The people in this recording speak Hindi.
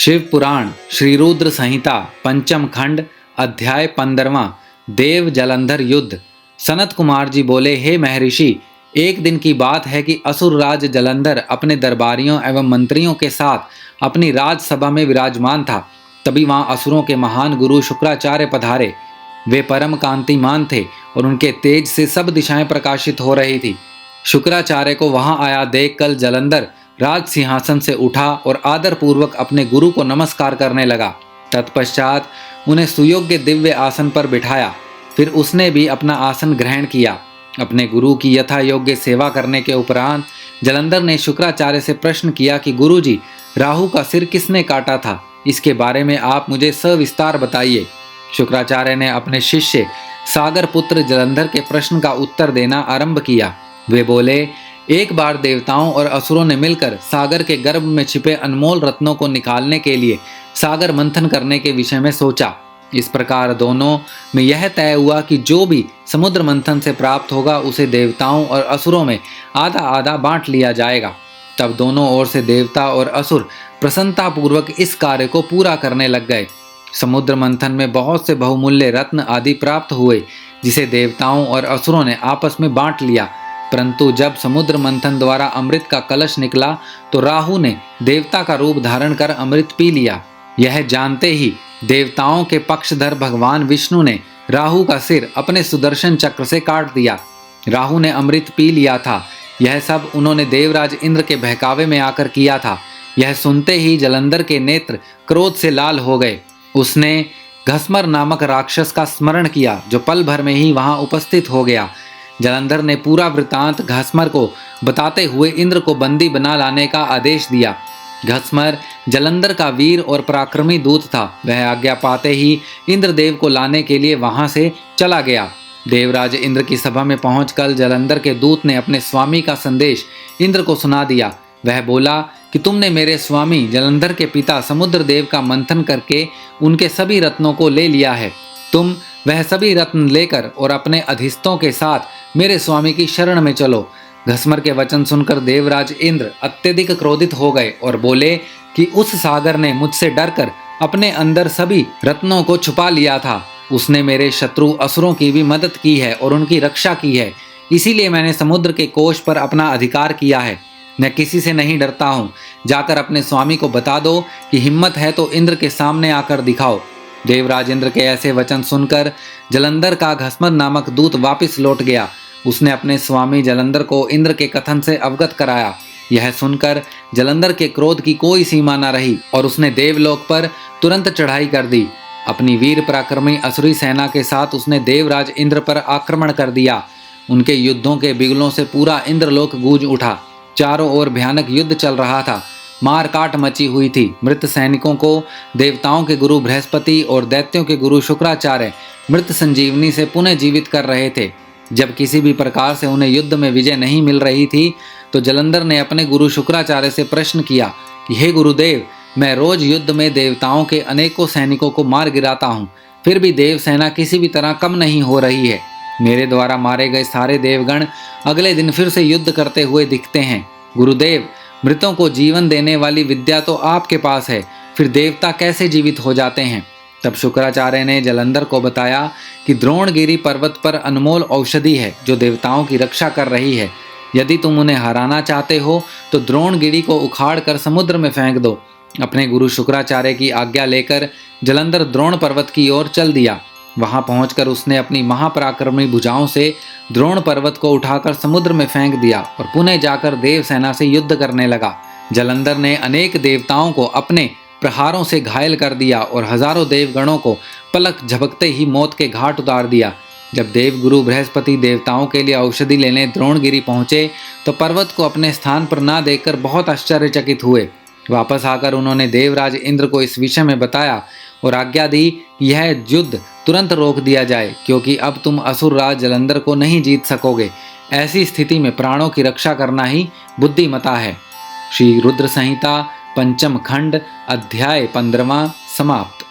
शिव पुराण श्री रुद्र संहिता पंचम खंड अध्याय 15वां देव जलंधर युद्ध। सनत कुमार जी बोले, हे महर्षि, एक दिन की बात है कि असुर राज जलंधर अपने दरबारियों एवं मंत्रियों के साथ अपनी राजसभा में विराजमान था। तभी वहां असुरों के महान गुरु शुक्राचार्य पधारे। वे परम कांतिमान थे और उनके तेज से सब दिशाएं प्रकाशित हो रही थी। शुक्राचार्य को वहां आया देख कर जलंधर राज सिंहासन से उठा और आदर पूर्वक अपने गुरु को नमस्कार करने लगा। तत्पश्चात उन्हें सुयोग्य दिव्य आसन पर बिठाया। फिर उसने भी अपना आसन ग्रहण किया। अपने गुरु की यथा योग्य सेवा करने के उपरांत जलंधर ने शुक्राचार्य से प्रश्न किया कि गुरुजी, राहु का सिर किसने काटा था? इसके बारे में आप मुझे सविस्तार बताइए। शुक्राचार्य ने अपने शिष्य सागर पुत्र जलंधर के प्रश्न का उत्तर देना आरंभ किया। वे बोले, एक बार देवताओं और असुरों ने मिलकर सागर के गर्भ में छिपे अनमोल रत्नों को निकालने के लिए सागर मंथन करने के विषय में सोचा। इस प्रकार दोनों में यह तय हुआ कि जो भी समुद्र मंथन से प्राप्त होगा उसे देवताओं और असुरों में आधा आधा बांट लिया जाएगा। तब दोनों ओर से देवता और असुर प्रसन्नता पूर्वक इस कार्य को पूरा करने लग गए। समुद्र मंथन में बहुत से बहुमूल्य रत्न आदि प्राप्त हुए, जिसे देवताओं और असुरों ने आपस में बांट लिया। परंतु जब समुद्र मंथन द्वारा अमृत का कलश निकला तो राहु ने देवता का रूप धारण कर अमृत पी लिया। यह जानते ही देवताओं के पक्षधर भगवान विष्णु ने राहु का सिर अपने सुदर्शन चक्र से काट दिया। राहु ने अमृत पी लिया था। यह सब उन्होंने देवराज इंद्र के बहकावे में आकर किया था। यह सुनते ही जलंधर के नेत्र क्रोध से लाल हो गए। उसने घस्मर नामक राक्षस का स्मरण किया, जो पल भर में ही वहां उपस्थित हो गया। जलंधर ने पूरा वृतांत घस्मर को बताते हुए इंद्र को बंदी बना लाने का आदेश दिया। घस्मर जलंधर का वीर और पराक्रमी दूत था। वह आज्ञा पाते ही इंद्रदेव को लाने के लिए वहां से चला गया। देवराज इंद्र की सभा में पहुंचकर जलंधर के दूत ने अपने स्वामी का संदेश इंद्र को सुना दिया। वह बोला कि तुमने मेरे स्वामी जलंधर के पिता समुद्रदेव का मंथन करके उनके सभी रत्नों को ले लिया है। तुम वह सभी रत्न लेकर और अपने अधिस्थों के साथ मेरे स्वामी की शरण में चलो। घस्मर के वचन सुनकर देवराज इंद्र अत्यधिक क्रोधित हो गए और बोले कि उस सागर ने मुझसे डरकर अपने अंदर सभी रत्नों को छुपा लिया था। उसने मेरे शत्रु असुरों की भी मदद की है और उनकी रक्षा की है। इसीलिए मैंने समुद्र के कोश पर अपना अधिकार किया है। मैं किसी से नहीं डरता हूँ। जाकर अपने स्वामी को बता दो कि हिम्मत है तो इंद्र के सामने आकर दिखाओ। देवराज इंद्र के ऐसे वचन सुनकर जलंधर का घस्मर नामक दूत वापस लौट गया। उसने अपने स्वामी जलंधर को इंद्र के कथन से अवगत कराया। यह सुनकर जलंधर के क्रोध की कोई सीमा न रही और उसने देवलोक पर तुरंत चढ़ाई कर दी। अपनी वीर पराक्रमी असुरी सेना के साथ उसने देवराज इंद्र पर आक्रमण कर दिया। उनके युद्धों के बिगलों से पूरा इंद्रलोक गूंज उठा। चारों ओर भयानक युद्ध चल रहा था। मार काट मची हुई थी। मृत सैनिकों को देवताओं के गुरु बृहस्पति और दैत्यों के गुरु शुक्राचार्य मृत संजीवनी से पुनः जीवित कर रहे थे। जब किसी भी प्रकार से उन्हें युद्ध में विजय नहीं मिल रही थी तो जलंधर ने अपने गुरु शुक्राचार्य से प्रश्न किया कि हे गुरुदेव, मैं रोज युद्ध में देवताओं के अनेकों सैनिकों को मार गिराता हूँ, फिर भी देव सेना किसी भी तरह कम नहीं हो रही है। मेरे द्वारा मारे गए सारे देवगण अगले दिन फिर से युद्ध करते हुए दिखते हैं। गुरुदेव, मृतों को जीवन देने वाली विद्या तो आपके पास है, फिर देवता कैसे जीवित हो जाते हैं? तब शुक्राचार्य ने जलंधर को बताया कि द्रोणगिरी पर्वत पर अनमोल औषधि है जो देवताओं की रक्षा कर रही है। यदि तुम उन्हें हराना चाहते हो तो द्रोणगिरी को उखाड़ कर समुद्र में फेंक दो। अपने गुरु शुक्राचार्य की आज्ञा लेकर जलंधर द्रोण पर्वत की ओर चल दिया। वहां पहुंचकर उसने अपनी महापराक्रमी भुजाओं से द्रोण पर्वत को उठाकर समुद्र में फेंक दिया और पुनः जाकर देव सेना से युद्ध करने लगा। जलंधर ने अनेक देवताओं को अपने प्रहारों से घायल कर दिया और हजारों देवगणों को पलक झपकते ही मौत के घाट उतार दिया। जब देवगुरु बृहस्पति देवताओं के लिए औषधि लेने द्रोणगिरी पहुंचे तो पर्वत को अपने स्थान पर ना देखकर बहुत आश्चर्यचकित हुए। वापस आकर उन्होंने देवराज इंद्र को इस विषय में बताया और आज्ञा दी कि यह युद्ध तुरंत रोक दिया जाए, क्योंकि अब तुम असुर राज जलंधर को नहीं जीत सकोगे। ऐसी स्थिति में प्राणों की रक्षा करना ही बुद्धिमता है। श्री रुद्र संहिता पंचम खंड अध्याय 15वां समाप्त।